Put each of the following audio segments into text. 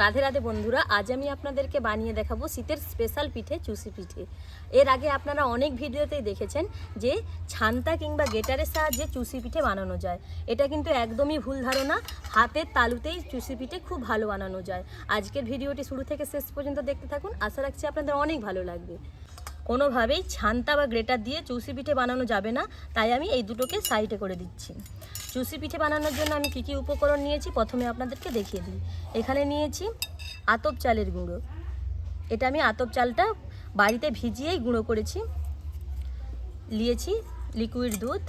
রাধে রাধে বন্ধুরা, আজ আমি আপনাদেরকে বানিয়ে দেখাবো শীতের স্পেশাল পিঠে চুষি পিঠে। এর আগে আপনারা অনেক ভিডিওতেই দেখেছেন যে ছান্তা কিংবা গেটারের সাহায্যে চুষি পিঠে বানানো যায়। এটা কিন্তু একদমই ভুল ধারণা। হাতের তালুতেই চুষি পিঠে খুব ভালো বানানো যায়। আজকের ভিডিওটি শুরু থেকে শেষ পর্যন্ত দেখতে থাকুন, আশা রাখছি আপনাদের অনেক ভালো লাগবে। কোনোভাবেই ছান্তা বা গ্রেটার দিয়ে চুষি পিঠে বানানো যাবে না, তাই আমি এই দুটোকে সাইডে করে দিচ্ছি। চুষি পিঠে বানানোর জন্য আমি কী উপকরণ নিয়েছি প্রথমে আপনাদেরকে দেখিয়ে দিই। এখানে নিয়েছি আতপ চালের গুঁড়ো। এটা আমি আতপ চালটা বাড়িতে ভিজিয়েই গুঁড়ো করেছি। নিয়েছি লিকুইড দুধ,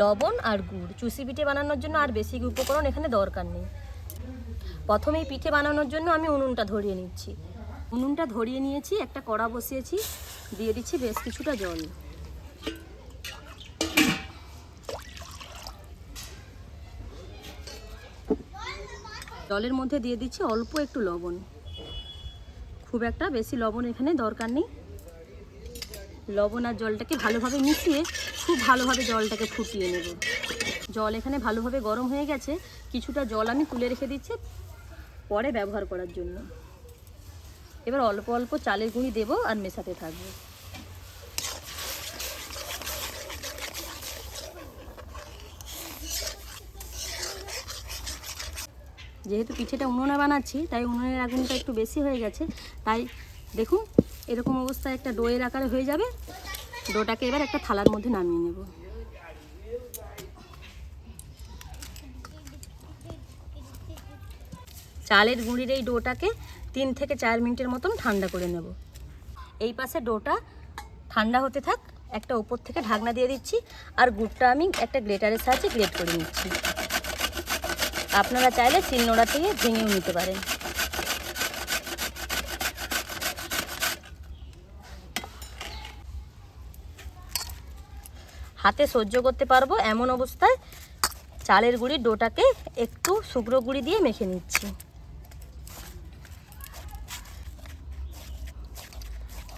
লবণ আর গুড়। চুষি পিঠে বানানোর জন্য আর বেশি উপকরণ এখানে দরকার নেই। প্রথমেই পিঠে বানানোর জন্য আমি উনুনটা ধরিয়ে নিচ্ছি। উনুনটা ধরিয়ে নিয়েছি, একটা কড়া বসিয়েছি, দিয়ে দিচ্ছি বেশ কিছুটা জল। জলের মধ্যে দিয়ে দিচ্ছি অল্প একটু লবণ, খুব একটা বেশি লবণ এখানে দরকার নেই। লবণ আর জলটাকে ভালোভাবে মিশিয়ে খুব ভালোভাবে জলটাকে ফুটিয়ে নেব। জল এখানে ভালোভাবে গরম হয়ে গেছে, কিছুটা জল আমি তুলে রেখে দিচ্ছি পরে ব্যবহার করার জন্য। এবার অল্প অল্প চালের গুঁড়ি দেবো আর মেশাতে থাকবো। যেহেতু পিঠেটা উনুনে বানাচ্ছি, তাই উনুনের আগুনটা একটু বেশি হয়ে গেছে। তাই দেখুন এরকম অবস্থায় একটা ডোয়ের আকারে হয়ে যাবে। ডোটাকে এবার একটা থালার মধ্যে নামিয়ে নেব। চালের গুঁড়ির এই ডোটাকে 3 থেকে 4 মিনিটের মতন ঠান্ডা করে নেব। এই পাশে ডোটা ঠান্ডা হতে থাক, একটা উপর থেকে ঢাকনা দিয়ে দিচ্ছি। আর গুড়টা আমি একটা গ্রেটারের সাহায্যে গ্রেট করে নিচ্ছি। আপনারা চাইলে শিলনোড়া থেকে ভেঙেও নিতে পারেন। হাতে সহ্য করতে পারবো এমন অবস্থায় চালের গুঁড়ির ডোটাকে একটু শুকনো গুঁড়ি দিয়ে মেখে নিচ্ছি।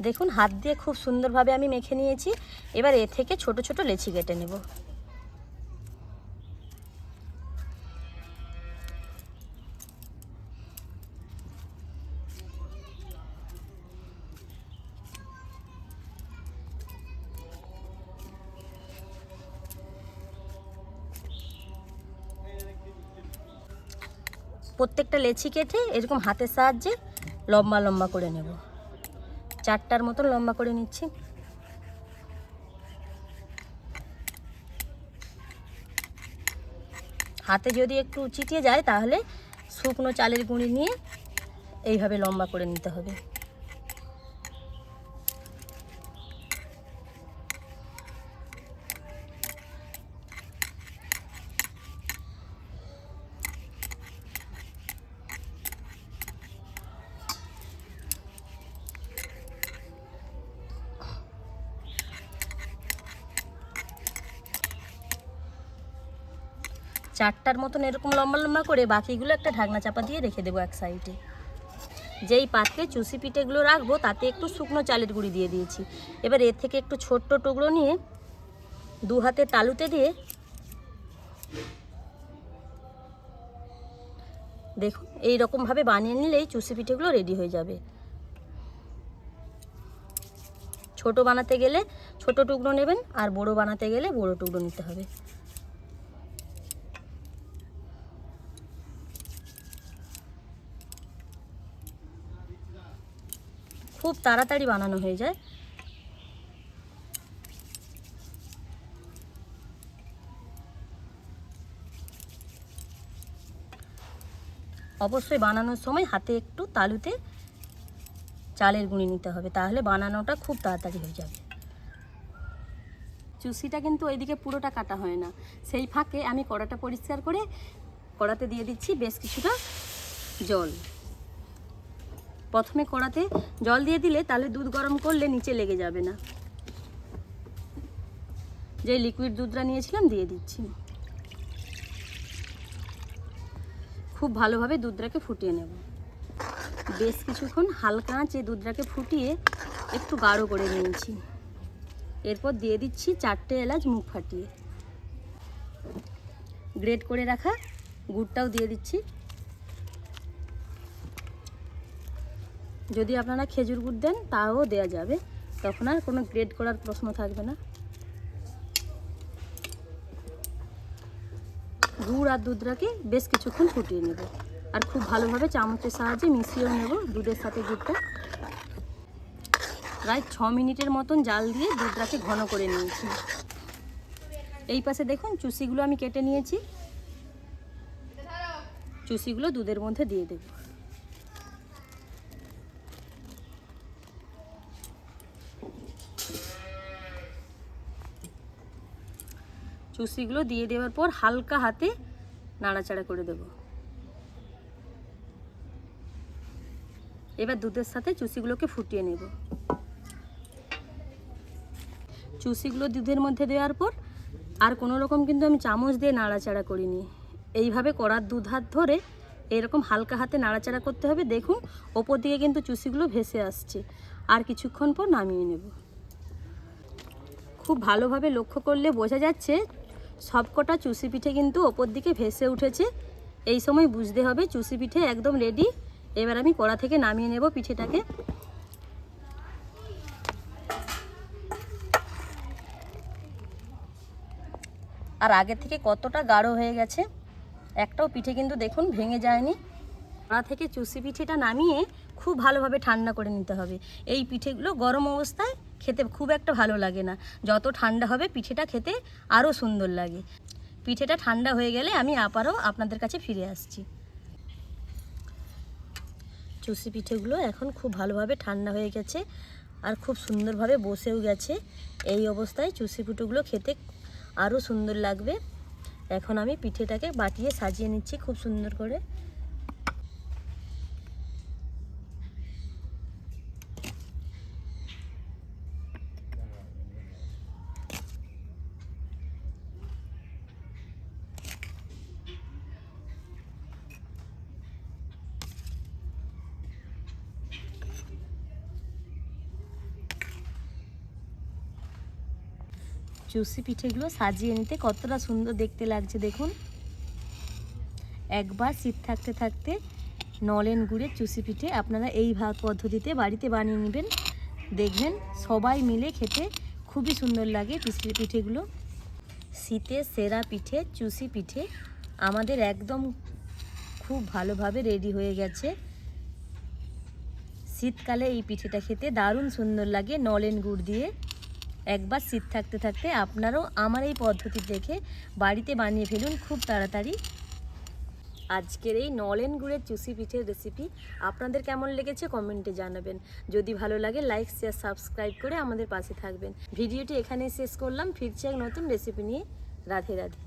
দেখুন হাত দিয়ে খুব সুন্দরভাবে আমি মেখে নিয়েছি। এবার এ থেকে ছোট ছোট লেচি কেটে নেব। প্রত্যেকটা লেচি কেটে এরকম হাতের সাহায্যে লম্বা লম্বা করে নেব। 4টার মতন লম্বা করে নিচ্ছি। হাতে যদি একটু চিটিয়ে যায় তাহলে শুকনো চালের গুঁড়ি নিয়ে এইভাবে লম্বা করে নিতে হবে। চারটার মতন এরকম লম্বা লম্বা করে বাকিগুলো একটা ঢাকনা চাপা দিয়ে রেখে দেবো এক সাইডে। যেই পাত্রে চুষি পিঠেগুলো রাখবো তাতে একটু শুকনো চালের গুঁড়ি দিয়ে দিয়েছি। এবার এর থেকে একটু ছোট্ট টুকরো নিয়ে 2 হাতে তালুতে দিয়ে দেখুন এই রকমভাবে বানিয়ে নিলেই চুষি পিঠেগুলো রেডি হয়ে যাবে। ছোট বানাতে গেলে ছোট টুকরো নেবেন, আর বড় বানাতে গেলে বড় টুকরো নিতে হবে। খুব তাড়াতাড়ি বানানো হয়ে যায়। অবশ্যই বানানোর সময় হাতে একটু তালুতে চালের গুঁড়ি নিতে হবে, তাহলে বানানোটা খুব তাড়াতাড়ি হয়ে যাবে। চুষিটা কিন্তু ওইদিকে পুরোটা কাটা হয় না। সেই ফাঁকে আমি কড়াটা পরিষ্কার করে কড়াতে দিয়ে দিচ্ছি বেশ কিছুটা জল। প্রথমে কড়াতে জল দিয়ে দিলে তাহলে দুধ গরম করলে নিচে লেগে যাবে না। যে লিকুইড দুধটা নিয়েছিলাম দিয়ে দিচ্ছি। খুব ভালোভাবে দুধটাকে ফুটিয়ে নেব। বেশ কিছুক্ষণ হালকা আঁচে দুধটাকে ফুটিয়ে একটু গাঢ় করে নিয়েছি। এরপর দিয়ে দিচ্ছি 4টে এলাচ মুখ ফাটিয়ে। গ্রেট করে রাখা গুড়টাও দিয়ে দিচ্ছি। যদি আপনারা খেজুর গুড় দেন তাও দেওয়া যাবে, তখন আর কোনো গ্রেড করার প্রশ্ন থাকবে না। গুড় আর দুধটাকে বেশ কিছুক্ষণ ফুটিয়ে নেব, আর খুব ভালোভাবে চামচের সাহায্যে মিশিয়েও নেব দুধের সাথে গুড়টা। প্রায় 6 মিনিটের মতন জাল দিয়ে দুধটাকে ঘন করে নিয়েছি। এই পাশে দেখুন চুষিগুলো আমি কেটে নিয়েছি, চুষিগুলো দুধের মধ্যে দিয়ে দেব। চুষিগুলো দিয়ে দেওয়ার পর হালকা হাতে নাড়াচাড়া করে দেব। এবার দুধের সাথে চুষিগুলোকে ফুটিয়ে নেব। চুষিগুলো দুধের মধ্যে দেওয়ার পর আর কোনো রকম কিন্তু আমি চামচ দিয়ে নাড়াচাড়া করিনি, এইভাবে কড়ার দুধ হাত ধরে এরকম হালকা হাতে নাড়াচাড়া করতে হবে। দেখুন ওপর দিকে কিন্তু চুষিগুলো ভেসে আসছে, আর কিছুক্ষণ পর নামিয়ে নেব। খুব ভালোভাবে লক্ষ্য করলে বোঝা যাচ্ছে সবকটা চুষি পিঠে কিন্তু ওপর দিকে ভেসে উঠেছে। এই সময় বুঝতে হবে চুষি পিঠে একদম রেডি। এবার আমি কড়া থেকে নামিয়ে নেব পিঠেটাকে। আর আগের থেকে কতটা গাঢ় হয়ে গেছে, একটাও পিঠে কিন্তু দেখুন ভেঙে যায়নি। কড়া থেকে চুষি পিঠেটা নামিয়ে খুব ভালোভাবে ঠান্ডা করে নিতে হবে। এই পিঠেগুলো গরম অবস্থায় খেতে খুব একটা ভালো লাগে না, যত ঠান্ডা হবে পিঠেটা খেতে আরও সুন্দর লাগে। পিঠেটা ঠান্ডা হয়ে গেলে আমি আবারও আপনাদের কাছে ফিরে আসছি। চুষি পিঠেগুলো এখন খুব ভালোভাবে ঠান্ডা হয়ে গেছে আর খুব সুন্দরভাবে বসেও গেছে। এই অবস্থায় চুষি পিঠেগুলো খেতে আরও সুন্দর লাগবে। এখন আমি পিঠেটাকে বাটিয়ে সাজিয়ে নিচ্ছি খুব সুন্দর করে। চুষি পিঠেগুলো সাজিয়ে নিতে কতটা সুন্দর দেখতে লাগছে দেখুন। একবার শীত থাকতে থাকতে নলেন গুড়ের চুষি পিঠে আপনারা এই পদ্ধতিতে বাড়িতে বানিয়ে নেবেন, দেখবেন সবাই মিলে খেতে খুবই সুন্দর লাগে। পিঠেগুলো শীতের সেরা পিঠে চুষি পিঠে আমাদের একদম খুব ভালোভাবে রেডি হয়ে গেছে। শীতকালে এই পিঠেটা খেতে দারুণ সুন্দর লাগে নলেন গুড় দিয়ে। একবার শীত থাকতে থাকতে আপনারাও আমার এই পদ্ধতি দেখে বাড়িতে বানিয়ে ফেলুন খুব তাড়াতাড়ি। আজকের এই নলেন গুড়ের চুষি পিঠের রেসিপি আপনাদের কেমন লেগেছে কমেন্টে জানাবেন। যদি ভালো লাগে লাইক শেয়ার সাবস্ক্রাইব করে আমাদের পাশে থাকবেন। ভিডিওটি এখানেই শেষ করলাম, ফিরছি এক নতুন রেসিপি নিয়ে। রাধে রাধে।